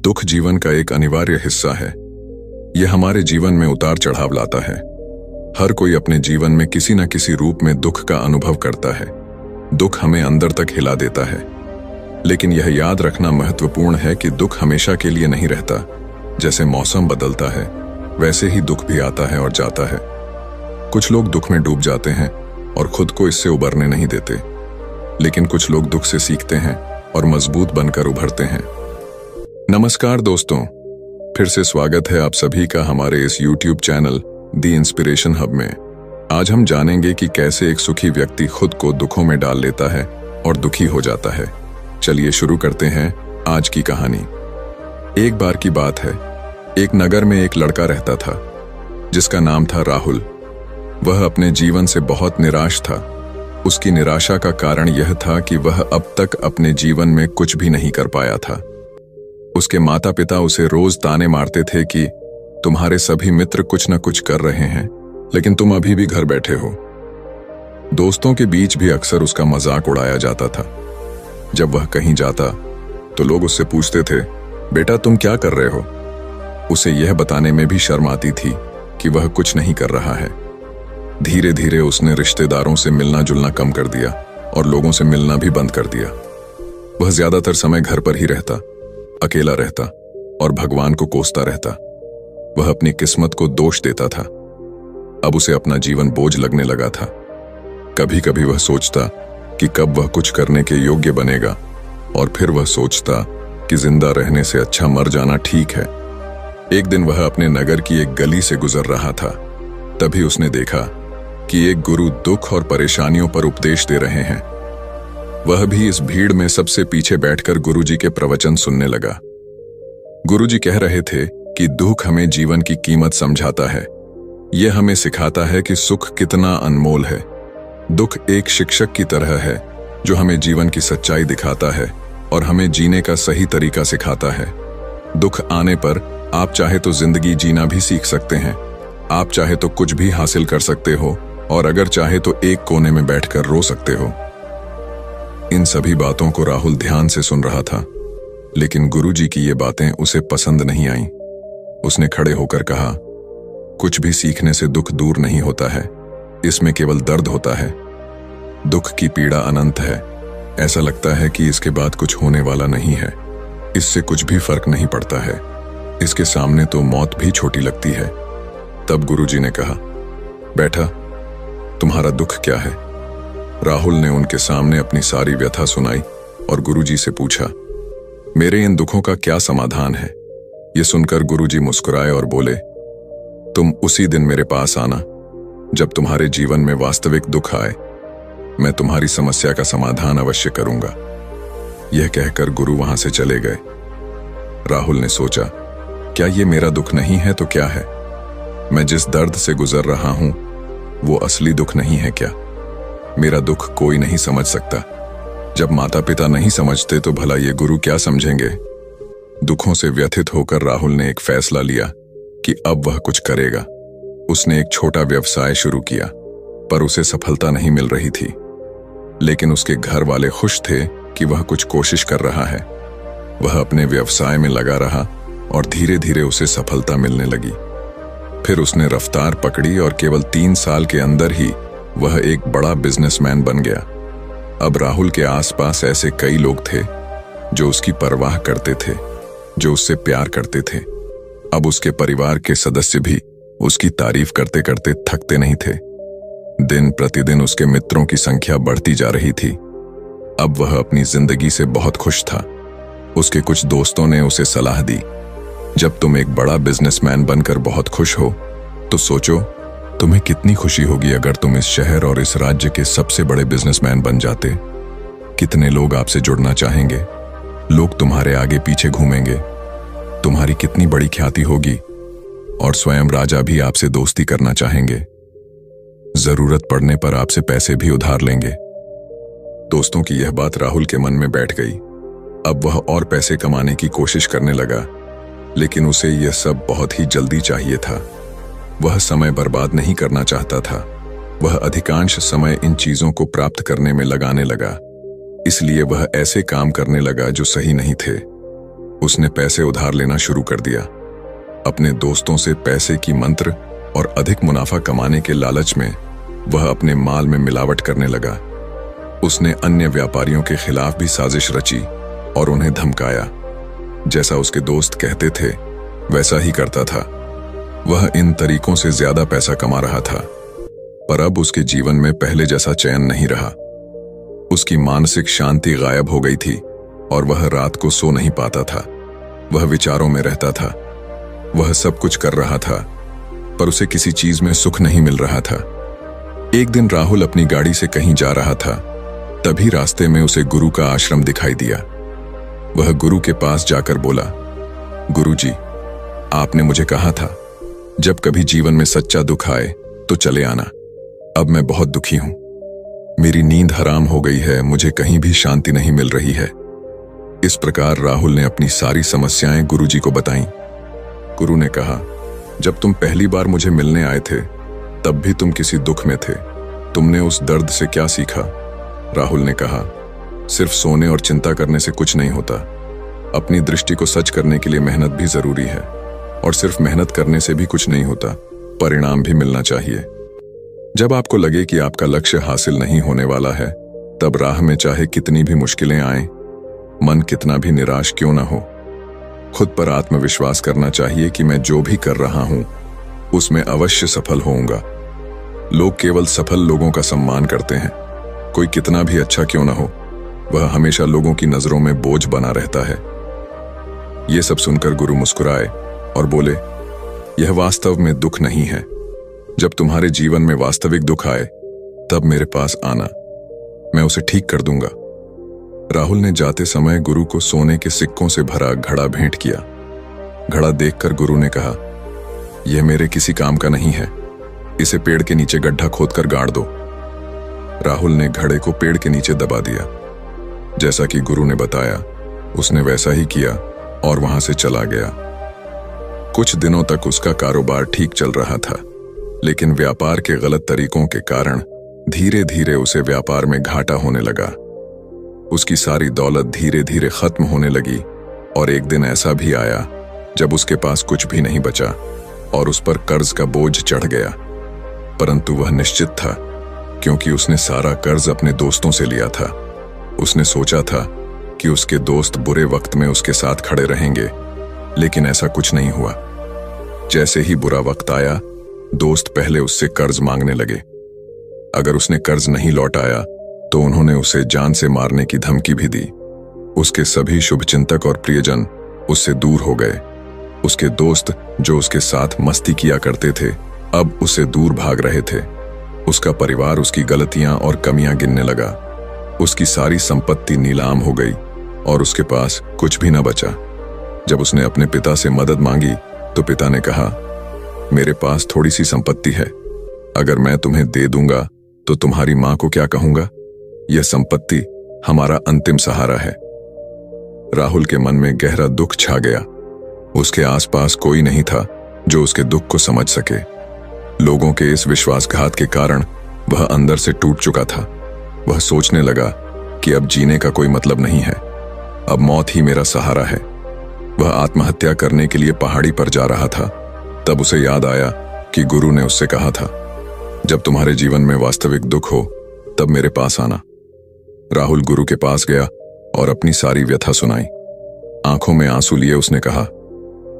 दुख जीवन का एक अनिवार्य हिस्सा है। यह हमारे जीवन में उतार चढ़ाव लाता है। हर कोई अपने जीवन में किसी न किसी रूप में दुख का अनुभव करता है। दुख हमें अंदर तक हिला देता है, लेकिन यह याद रखना महत्वपूर्ण है कि दुख हमेशा के लिए नहीं रहता। जैसे मौसम बदलता है, वैसे ही दुख भी आता है और जाता है। कुछ लोग दुख में डूब जाते हैं और खुद को इससे उबरने नहीं देते, लेकिन कुछ लोग दुख से सीखते हैं और मजबूत बनकर उभरते हैं। नमस्कार दोस्तों, फिर से स्वागत है आप सभी का हमारे इस YouTube चैनल दी इंस्पिरेशन हब में। आज हम जानेंगे कि कैसे एक सुखी व्यक्ति खुद को दुखों में डाल लेता है और दुखी हो जाता है। चलिए शुरू करते हैं आज की कहानी। एक बार की बात है, एक नगर में एक लड़का रहता था जिसका नाम था राहुल। वह अपने जीवन से बहुत निराश था। उसकी निराशा का कारण यह था कि वह अब तक अपने जीवन में कुछ भी नहीं कर पाया था। उसके माता पिता उसे रोज ताने मारते थे कि तुम्हारे सभी मित्र कुछ न कुछ कर रहे हैं, लेकिन तुम अभी भी घर बैठे हो। दोस्तों के बीच भी अक्सर उसका मजाक उड़ाया जाता था। जब वह कहीं जाता तो लोग उससे पूछते थे, बेटा तुम क्या कर रहे हो? उसे यह बताने में भी शर्म आती थी कि वह कुछ नहीं कर रहा है। धीरे धीरे उसने रिश्तेदारों से मिलना जुलना कम कर दिया और लोगों से मिलना भी बंद कर दिया। वह ज्यादातर समय घर पर ही रहता, अकेला रहता और भगवान को कोसता रहता। वह अपनी किस्मत को दोष देता था। अब उसे अपना जीवन बोझ लगने लगा था। कभी कभी वह सोचता कि कब वह कुछ करने के योग्य बनेगा, और फिर वह सोचता कि जिंदा रहने से अच्छा मर जाना ठीक है। एक दिन वह अपने नगर की एक गली से गुजर रहा था। तभी उसने देखा कि एक गुरु दुख और परेशानियों पर उपदेश दे रहे हैं। वह भी इस भीड़ में सबसे पीछे बैठकर गुरुजी के प्रवचन सुनने लगा। गुरुजी कह रहे थे कि दुख हमें जीवन की कीमत समझाता है। यह हमें सिखाता है कि सुख कितना अनमोल है। दुख एक शिक्षक की तरह है जो हमें जीवन की सच्चाई दिखाता है और हमें जीने का सही तरीका सिखाता है। दुख आने पर आप चाहे तो जिंदगी जीना भी सीख सकते हैं। आप चाहे तो कुछ भी हासिल कर सकते हो, और अगर चाहे तो एक कोने में बैठकर रो सकते हो। इन सभी बातों को राहुल ध्यान से सुन रहा था, लेकिन गुरुजी की ये बातें उसे पसंद नहीं आईं। उसने खड़े होकर कहा, कुछ भी सीखने से दुख दूर नहीं होता है, इसमें केवल दर्द होता है। दुख की पीड़ा अनंत है। ऐसा लगता है कि इसके बाद कुछ होने वाला नहीं है। इससे कुछ भी फर्क नहीं पड़ता है। इसके सामने तो मौत भी छोटी लगती है। तब गुरुजी ने कहा, बेटा तुम्हारा दुख क्या है? राहुल ने उनके सामने अपनी सारी व्यथा सुनाई और गुरुजी से पूछा, मेरे इन दुखों का क्या समाधान है? ये सुनकर गुरुजी मुस्कुराए और बोले, तुम उसी दिन मेरे पास आना जब तुम्हारे जीवन में वास्तविक दुख आए। मैं तुम्हारी समस्या का समाधान अवश्य करूंगा। यह कहकर गुरु वहां से चले गए। राहुल ने सोचा, क्या ये मेरा दुख नहीं है तो क्या है? मैं जिस दर्द से गुजर रहा हूं वो असली दुख नहीं है क्या? मेरा दुख कोई नहीं समझ सकता। जब माता पिता नहीं समझते तो भला ये गुरु क्या समझेंगे? दुखों से व्यथित होकर राहुल ने एक फैसला लिया कि अब वह कुछ करेगा। उसने एक छोटा व्यवसाय शुरू किया, पर उसे सफलता नहीं मिल रही थी। लेकिन उसके घर वाले खुश थे कि वह कुछ कोशिश कर रहा है। वह अपने व्यवसाय में लगा रहा और धीरे धीरे उसे सफलता मिलने लगी। फिर उसने रफ्तार पकड़ी और केवल 3 साल के अंदर ही वह एक बड़ा बिजनेसमैन बन गया। अब राहुल के आसपास ऐसे कई लोग थे जो उसकी परवाह करते थे, जो उससे प्यार करते थे। अब उसके परिवार के सदस्य भी उसकी तारीफ करते करते थकते नहीं थे। दिन प्रतिदिन उसके मित्रों की संख्या बढ़ती जा रही थी। अब वह अपनी जिंदगी से बहुत खुश था। उसके कुछ दोस्तों ने उसे सलाह दी, जब तुम एक बड़ा बिजनेसमैन बनकर बहुत खुश हो तो सोचो तुम्हें कितनी खुशी होगी अगर तुम इस शहर और इस राज्य के सबसे बड़े बिजनेसमैन बन जाते। कितने लोग आपसे जुड़ना चाहेंगे। लोग तुम्हारे आगे पीछे घूमेंगे। तुम्हारी कितनी बड़ी ख्याति होगी, और स्वयं राजा भी आपसे दोस्ती करना चाहेंगे। जरूरत पड़ने पर आपसे पैसे भी उधार लेंगे। दोस्तों की यह बात राहुल के मन में बैठ गई। अब वह और पैसे कमाने की कोशिश करने लगा, लेकिन उसे यह सब बहुत ही जल्दी चाहिए था। वह समय बर्बाद नहीं करना चाहता था। वह अधिकांश समय इन चीजों को प्राप्त करने में लगाने लगा। इसलिए वह ऐसे काम करने लगा जो सही नहीं थे। उसने पैसे उधार लेना शुरू कर दिया। अपने दोस्तों से पैसे की मंत्र और अधिक मुनाफा कमाने के लालच में वह अपने माल में मिलावट करने लगा। उसने अन्य व्यापारियों के खिलाफ भी साजिश रची और उन्हें धमकाया। जैसा उसके दोस्त कहते थे वैसा ही करता था। वह इन तरीकों से ज्यादा पैसा कमा रहा था, पर अब उसके जीवन में पहले जैसा चैन नहीं रहा। उसकी मानसिक शांति गायब हो गई थी और वह रात को सो नहीं पाता था। वह विचारों में रहता था। वह सब कुछ कर रहा था, पर उसे किसी चीज में सुख नहीं मिल रहा था। एक दिन राहुल अपनी गाड़ी से कहीं जा रहा था, तभी रास्ते में उसे गुरु का आश्रम दिखाई दिया। वह गुरु के पास जाकर बोला, गुरुजी, आपने मुझे कहा था जब कभी जीवन में सच्चा दुख आए तो चले आना। अब मैं बहुत दुखी हूं। मेरी नींद हराम हो गई है, मुझे कहीं भी शांति नहीं मिल रही है। इस प्रकार राहुल ने अपनी सारी समस्याएं गुरुजी को बताईं। गुरु ने कहा, जब तुम पहली बार मुझे मिलने आए थे तब भी तुम किसी दुख में थे। तुमने उस दर्द से क्या सीखा? राहुल ने कहा, सिर्फ सोने और चिंता करने से कुछ नहीं होता। अपनी दृष्टि को सच करने के लिए मेहनत भी जरूरी है, और सिर्फ मेहनत करने से भी कुछ नहीं होता, परिणाम भी मिलना चाहिए। जब आपको लगे कि आपका लक्ष्य हासिल नहीं होने वाला है, तब राह में चाहे कितनी भी मुश्किलें आएं, मन कितना भी निराश क्यों ना हो, खुद पर आत्मविश्वास करना चाहिए कि मैं जो भी कर रहा हूं उसमें अवश्य सफल होऊंगा। लोग केवल सफल लोगों का सम्मान करते हैं। कोई कितना भी अच्छा क्यों ना हो, वह हमेशा लोगों की नजरों में बोझ बना रहता है। यह सब सुनकर गुरु मुस्कुराए और बोले, यह वास्तव में दुख नहीं है। जब तुम्हारे जीवन में वास्तविक दुख आए तब मेरे पास आना, मैं उसे ठीक कर दूंगा। राहुल ने जाते समय गुरु को सोने के सिक्कों से भरा घड़ा भेंट किया। घड़ा देखकर गुरु ने कहा, यह मेरे किसी काम का नहीं है, इसे पेड़ के नीचे गड्ढा खोदकर गाड़ दो। राहुल ने घड़े को पेड़ के नीचे दबा दिया। जैसा कि गुरु ने बताया उसने वैसा ही किया और वहां से चला गया। कुछ दिनों तक उसका कारोबार ठीक चल रहा था, लेकिन व्यापार के गलत तरीकों के कारण धीरे धीरे उसे व्यापार में घाटा होने लगा। उसकी सारी दौलत धीरे धीरे खत्म होने लगी और एक दिन ऐसा भी आया जब उसके पास कुछ भी नहीं बचा और उस पर कर्ज का बोझ चढ़ गया। परंतु वह निश्चित था, क्योंकि उसने सारा कर्ज अपने दोस्तों से लिया था। उसने सोचा था कि उसके दोस्त बुरे वक्त में उसके साथ खड़े रहेंगे, लेकिन ऐसा कुछ नहीं हुआ। जैसे ही बुरा वक्त आया, दोस्त पहले उससे कर्ज मांगने लगे। अगर उसने कर्ज नहीं लौटाया तो उन्होंने उसे जान से मारने की धमकी भी दी। उसके सभी शुभचिंतक और प्रियजन उससे दूर हो गए। उसके दोस्त जो उसके साथ मस्ती किया करते थे, अब उससे दूर भाग रहे थे। उसका परिवार उसकी गलतियां और कमियां गिनने लगा। उसकी सारी संपत्ति नीलाम हो गई और उसके पास कुछ भी न बचा। जब उसने अपने पिता से मदद मांगी तो पिता ने कहा, मेरे पास थोड़ी सी संपत्ति है, अगर मैं तुम्हें दे दूंगा तो तुम्हारी मां को क्या कहूंगा? यह संपत्ति हमारा अंतिम सहारा है। राहुल के मन में गहरा दुख छा गया। उसके आसपास कोई नहीं था जो उसके दुख को समझ सके। लोगों के इस विश्वासघात के कारण वह अंदर से टूट चुका था। वह सोचने लगा कि अब जीने का कोई मतलब नहीं है, अब मौत ही मेरा सहारा है। वह आत्महत्या करने के लिए पहाड़ी पर जा रहा था। तब उसे याद आया कि गुरु ने उससे कहा था, जब तुम्हारे जीवन में वास्तविक दुख हो तब मेरे पास आना। राहुल गुरु के पास गया और अपनी सारी व्यथा सुनाई। आंखों में आंसू लिए उसने कहा,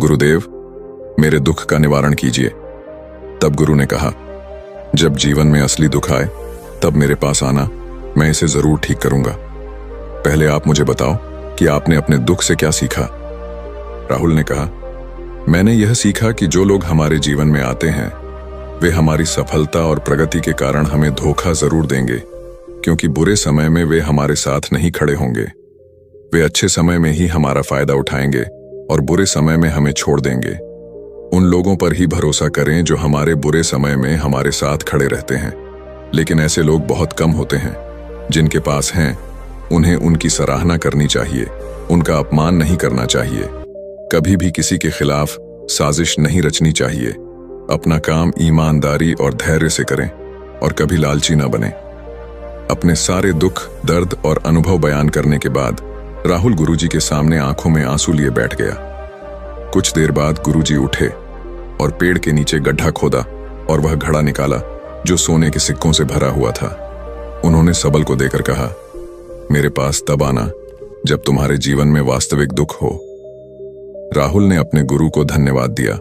गुरुदेव, मेरे दुख का निवारण कीजिए। तब गुरु ने कहा, जब जीवन में असली दुख आए तब मेरे पास आना, मैं इसे जरूर ठीक करूंगा। पहले आप मुझे बताओ कि आपने अपने दुख से क्या सीखा? राहुल ने कहा, मैंने यह सीखा कि जो लोग हमारे जीवन में आते हैं वे हमारी सफलता और प्रगति के कारण हमें धोखा जरूर देंगे, क्योंकि बुरे समय में वे हमारे साथ नहीं खड़े होंगे। वे अच्छे समय में ही हमारा फायदा उठाएंगे और बुरे समय में हमें छोड़ देंगे। उन लोगों पर ही भरोसा करें जो हमारे बुरे समय में हमारे साथ खड़े रहते हैं, लेकिन ऐसे लोग बहुत कम होते हैं। जिनके पास हैं उन्हें उनकी सराहना करनी चाहिए, उनका अपमान नहीं करना चाहिए। कभी भी किसी के खिलाफ साजिश नहीं रचनी चाहिए। अपना काम ईमानदारी और धैर्य से करें और कभी लालची न बने। अपने सारे दुख, दर्द और अनुभव बयान करने के बाद राहुल गुरुजी के सामने आंखों में आंसू लिए बैठ गया। कुछ देर बाद गुरुजी उठे और पेड़ के नीचे गड्ढा खोदा और वह घड़ा निकाला जो सोने के सिक्कों से भरा हुआ था। उन्होंने सबल को देकर कहा, मेरे पास तब आना जब तुम्हारे जीवन में वास्तविक दुख हो। राहुल ने अपने गुरु को धन्यवाद दिया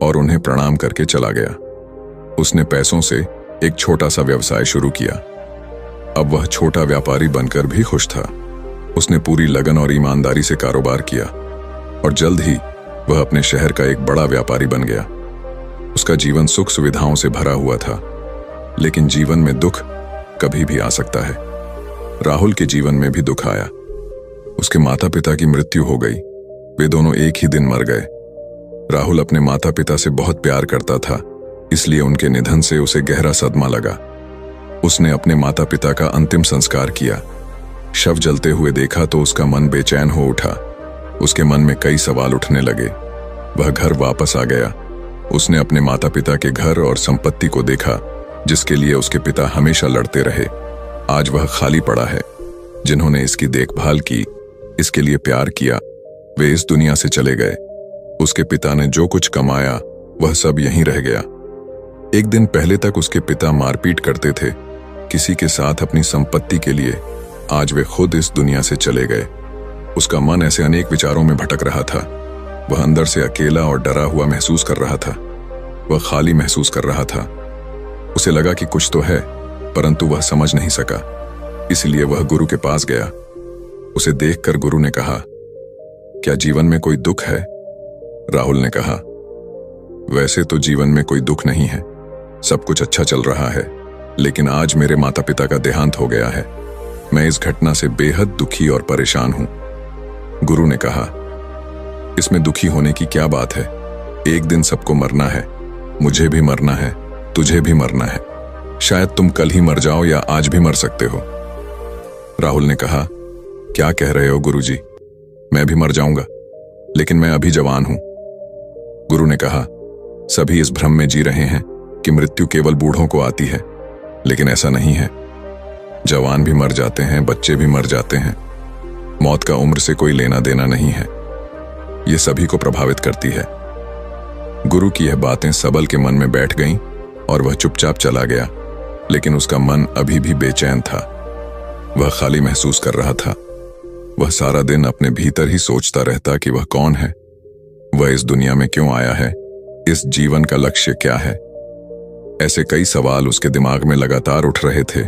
और उन्हें प्रणाम करके चला गया। उसने पैसों से एक छोटा सा व्यवसाय शुरू किया। अब वह छोटा व्यापारी बनकर भी खुश था। उसने पूरी लगन और ईमानदारी से कारोबार किया और जल्द ही वह अपने शहर का एक बड़ा व्यापारी बन गया। उसका जीवन सुख सुविधाओं से भरा हुआ था, लेकिन जीवन में दुख कभी भी आ सकता है। राहुल के जीवन में भी दुख आया। उसके माता पिता की मृत्यु हो गई। वे दोनों एक ही दिन मर गए। राहुल अपने माता पिता से बहुत प्यार करता था, इसलिए उनके निधन से उसे गहरा सदमा लगा। उसने अपने माता पिता का अंतिम संस्कार किया। शव जलते हुए देखा तो उसका मन बेचैन हो उठा। उसके मन में कई सवाल उठने लगे। वह घर वापस आ गया। उसने अपने माता पिता के घर और संपत्ति को देखा, जिसके लिए उसके पिता हमेशा लड़ते रहे। आज वह खाली पड़ा है। जिन्होंने इसकी देखभाल की, इसके लिए प्यार किया, वे इस दुनिया से चले गए। उसके पिता ने जो कुछ कमाया वह सब यहीं रह गया। एक दिन पहले तक उसके पिता मारपीट करते थे किसी के साथ अपनी संपत्ति के लिए। आज वे खुद इस दुनिया से चले गए। उसका मन ऐसे अनेक विचारों में भटक रहा था। वह अंदर से अकेला और डरा हुआ महसूस कर रहा था। वह खाली महसूस कर रहा था। उसे लगा कि कुछ तो है, परंतु वह समझ नहीं सका। इसलिए वह गुरु के पास गया। उसे देखकर गुरु ने कहा, क्या जीवन में कोई दुख है? राहुल ने कहा, वैसे तो जीवन में कोई दुख नहीं है, सब कुछ अच्छा चल रहा है, लेकिन आज मेरे माता पिता का देहांत हो गया है। मैं इस घटना से बेहद दुखी और परेशान हूं। गुरु ने कहा, इसमें दुखी होने की क्या बात है? एक दिन सबको मरना है। मुझे भी मरना है, तुझे भी मरना है। शायद तुम कल ही मर जाओ या आज भी मर सकते हो। राहुल ने कहा, क्या कह रहे हो गुरुजी? मैं भी मर जाऊंगा, लेकिन मैं अभी जवान हूं। गुरु ने कहा, सभी इस भ्रम में जी रहे हैं कि मृत्यु केवल बूढ़ों को आती है, लेकिन ऐसा नहीं है। जवान भी मर जाते हैं, बच्चे भी मर जाते हैं। मौत का उम्र से कोई लेना देना नहीं है। यह सभी को प्रभावित करती है। गुरु की यह बातें सबल के मन में बैठ गईं और वह चुपचाप चला गया, लेकिन उसका मन अभी भी बेचैन था। वह खाली महसूस कर रहा था। वह सारा दिन अपने भीतर ही सोचता रहता कि वह कौन है, वह इस दुनिया में क्यों आया है, इस जीवन का लक्ष्य क्या है। ऐसे कई सवाल उसके दिमाग में लगातार उठ रहे थे,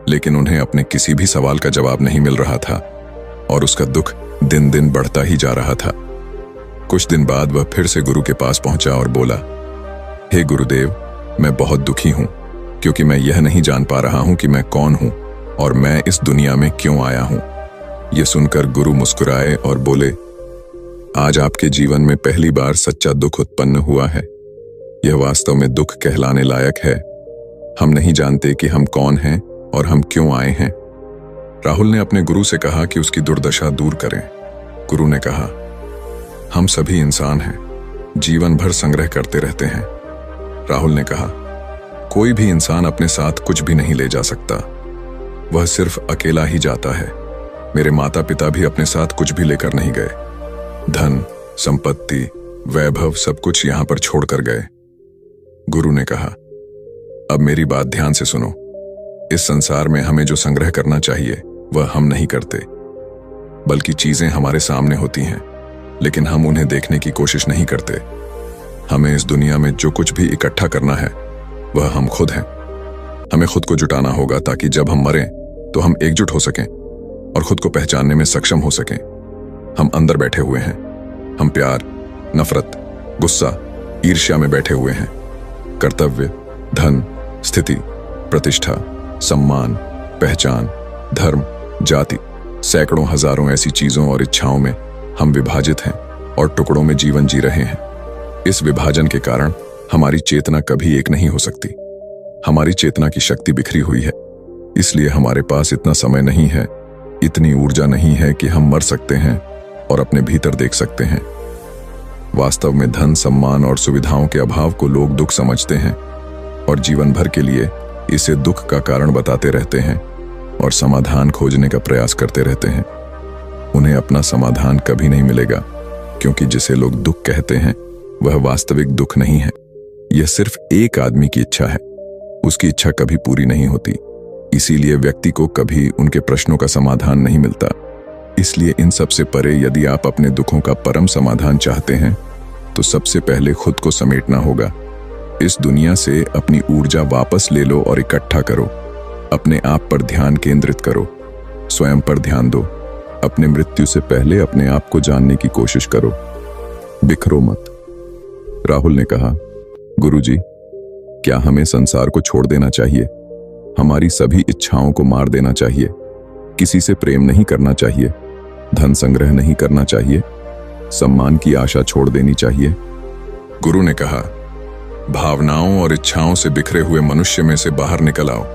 लेकिन उन्हें अपने किसी भी सवाल का जवाब नहीं मिल रहा था और उसका दुख दिन दिन बढ़ता ही जा रहा था। कुछ दिन बाद वह फिर से गुरु के पास पहुंचा और बोला, हे गुरुदेव, मैं बहुत दुखी हूं, क्योंकि मैं यह नहीं जान पा रहा हूं कि मैं कौन हूं और मैं इस दुनिया में क्यों आया हूं। यह सुनकर गुरु मुस्कुराए और बोले, आज आपके जीवन में पहली बार सच्चा दुख उत्पन्न हुआ है। यह वास्तव में दुख कहलाने लायक है। हम नहीं जानते कि हम कौन हैं और हम क्यों आए हैं। राहुल ने अपने गुरु से कहा कि उसकी दुर्दशा दूर करें। गुरु ने कहा, हम सभी इंसान हैं, जीवन भर संग्रह करते रहते हैं। राहुल ने कहा, कोई भी इंसान अपने साथ कुछ भी नहीं ले जा सकता, वह सिर्फ अकेला ही जाता है। मेरे माता पिता भी अपने साथ कुछ भी लेकर नहीं गए। धन, संपत्ति, वैभव सब कुछ यहां पर छोड़कर गए। गुरु ने कहा, अब मेरी बात ध्यान से सुनो। इस संसार में हमें जो संग्रह करना चाहिए वह हम नहीं करते, बल्कि चीजें हमारे सामने होती हैं, लेकिन हम उन्हें देखने की कोशिश नहीं करते। हमें इस दुनिया में जो कुछ भी इकट्ठा करना है वह हम खुद हैं। हमें खुद को जुटाना होगा ताकि जब हम मरें तो हम एकजुट हो सकें और खुद को पहचानने में सक्षम हो सकें। हम अंदर बैठे हुए हैं। हम प्यार, नफरत, गुस्सा, ईर्ष्या में बैठे हुए हैं। कर्तव्य, धन, स्थिति, प्रतिष्ठा, सम्मान, पहचान, धर्म, जाति, सैकड़ों हजारों ऐसी चीजों और इच्छाओं में हम विभाजित हैं और टुकड़ों में जीवन जी रहे हैं। इस विभाजन के कारण हमारी चेतना कभी एक नहीं हो सकती। हमारी चेतना की शक्ति बिखरी हुई है, इसलिए हमारे पास इतना समय नहीं है, इतनी ऊर्जा नहीं है कि हम मर सकते हैं और अपने भीतर देख सकते हैं। वास्तव में धन, सम्मान और सुविधाओं के अभाव को लोग दुख समझते हैं और जीवन भर के लिए इसे दुख का कारण बताते रहते हैं और समाधान खोजने का प्रयास करते रहते हैं। उन्हें अपना समाधान कभी नहीं मिलेगा, क्योंकि जिसे लोग दुख कहते हैं वह वास्तविक दुख नहीं है। यह सिर्फ एक आदमी की इच्छा है, उसकी इच्छा कभी पूरी नहीं होती। इसीलिए व्यक्ति को कभी उनके प्रश्नों का समाधान नहीं मिलता। इसलिए इन सबसे परे यदि आप अपने दुखों का परम समाधान चाहते हैं तो सबसे पहले खुद को समेटना होगा। इस दुनिया से अपनी ऊर्जा वापस ले लो और इकट्ठा करो। अपने आप पर ध्यान केंद्रित करो, स्वयं पर ध्यान दो। अपने मृत्यु से पहले अपने आप को जानने की कोशिश करो, बिखरो मत। राहुल ने कहा, गुरुजी, क्या हमें संसार को छोड़ देना चाहिए? हमारी सभी इच्छाओं को मार देना चाहिए? किसी से प्रेम नहीं करना चाहिए? धन संग्रह नहीं करना चाहिए? सम्मान की आशा छोड़ देनी चाहिए? गुरु ने कहा, भावनाओं और इच्छाओं से बिखरे हुए मनुष्य में से बाहर निकल आओ।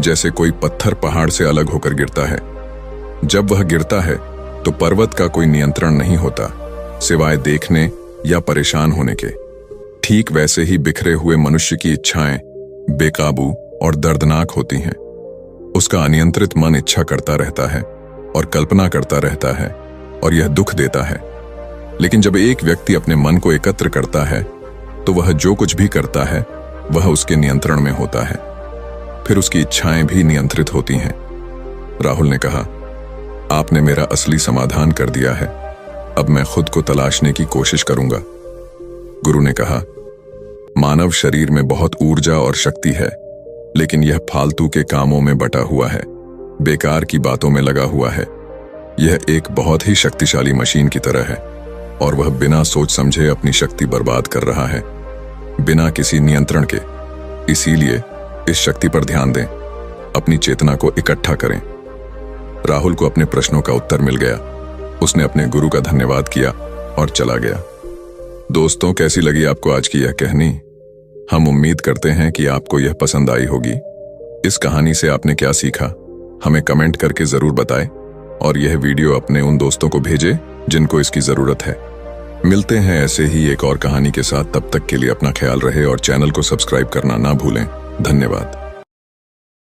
जैसे कोई पत्थर पहाड़ से अलग होकर गिरता है। जब वह गिरता है तो पर्वत का कोई नियंत्रण नहीं होता, सिवाय देखने या परेशान होने के। ठीक वैसे ही बिखरे हुए मनुष्य की इच्छाएं बेकाबू और दर्दनाक होती हैं। उसका अनियंत्रित मन इच्छा करता रहता है और कल्पना करता रहता है, और यह दुख देता है। लेकिन जब एक व्यक्ति अपने मन को एकत्र करता है तो वह जो कुछ भी करता है वह उसके नियंत्रण में होता है। फिर उसकी इच्छाएं भी नियंत्रित होती हैं। राहुल ने कहा, आपने मेरा असली समाधान कर दिया है। अब मैं खुद को तलाशने की कोशिश करूंगा। गुरु ने कहा, मानव शरीर में बहुत ऊर्जा और शक्ति है, लेकिन यह फालतू के कामों में बटा हुआ है, बेकार की बातों में लगा हुआ है। यह एक बहुत ही शक्तिशाली मशीन की तरह है, और वह बिना सोच समझे अपनी शक्ति बर्बाद कर रहा है, बिना किसी नियंत्रण के। इसीलिए इस शक्ति पर ध्यान दें, अपनी चेतना को इकट्ठा करें। राहुल को अपने प्रश्नों का उत्तर मिल गया। उसने अपने गुरु का धन्यवाद किया और चला गया। दोस्तों, कैसी लगी आपको आज की यह कहानी? हम उम्मीद करते हैं कि आपको यह पसंद आई होगी। इस कहानी से आपने क्या सीखा, हमें कमेंट करके जरूर बताएं, और यह वीडियो अपने उन दोस्तों को भेजें जिनको इसकी जरूरत है। मिलते हैं ऐसे ही एक और कहानी के साथ। तब तक के लिए अपना ख्याल रहे और चैनल को सब्सक्राइब करना ना भूलें। धन्यवाद।